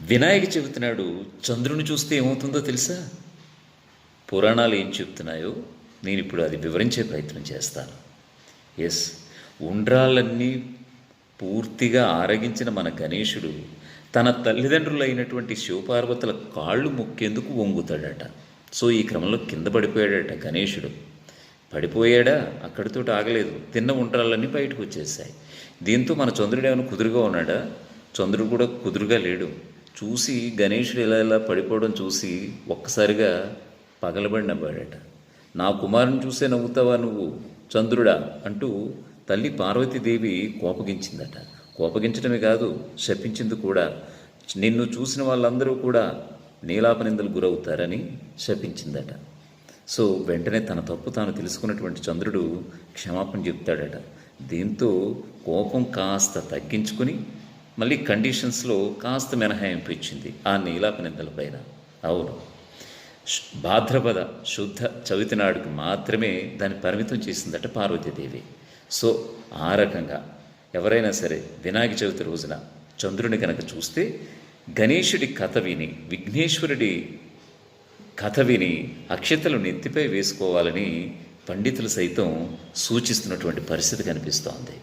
వినాయక చవితి నాడు చంద్రుని చూస్తే ఏమవుతుందో తెలుసా? పురాణాలు ఏం చెప్తున్నాయో నేను ఇప్పుడు అది వివరించే ప్రయత్నం చేస్తాను. ఎస్, ఉండ్రాళ్ళన్నీ పూర్తిగా ఆరగించిన మన గణేశుడు తన తల్లిదండ్రులైనటువంటి శివపార్వతుల కాళ్ళు మొక్కేందుకు వంగుతాడట. సో ఈ క్రమంలో కింద పడిపోయాడట గణేశుడు. పడిపోయాడా, అక్కడితో ఆగలేదు. తిన్న ఉండ్రాళ్ళన్నీ బయటకు వచ్చేసాయి. దీంతో మన చంద్రుడు ఏమైనా కుదురుగా ఉన్నాడా? చంద్రుడు కూడా కుదురుగా లేడు. చూసి గణేశుడు ఇలా పడిపోవడం చూసి ఒక్కసారిగా పగలబడి నవ్వాడట. నా కుమారుని చూసే నవ్వుతావా నువ్వు చంద్రుడా అంటూ తల్లి పార్వతీదేవి కోపగించిందట. కోపగించడమే కాదు, శపించింది కూడా. నిన్ను చూసిన వాళ్ళందరూ కూడా నీలాపనిందలు గురవుతారని శపించిందట. సో వెంటనే తన తప్పు తాను తెలుసుకున్నటువంటి చంద్రుడు క్షమాపణ చెప్తాడట. దీంతో కోపం కాస్త తగ్గించుకుని మళ్ళీ కండిషన్స్లో కాస్త మినహాయింపు ఇచ్చింది ఆ నీలాపనిందల పైన. అవును, భాద్రపద శుద్ధ చవితి నాడుకు మాత్రమే దాన్ని పరిమితం చేసిందట పార్వతీదేవి. సో ఆ రకంగా ఎవరైనా సరే వినాయక చవితి రోజున చంద్రుని కనుక చూస్తే గణేశుడి కథ విని, విఘ్నేశ్వరుడి కథ విని అక్షతలు నెత్తిపై వేసుకోవాలని పండితులు సైతం సూచిస్తున్నటువంటి పరిస్థితి కనిపిస్తోంది.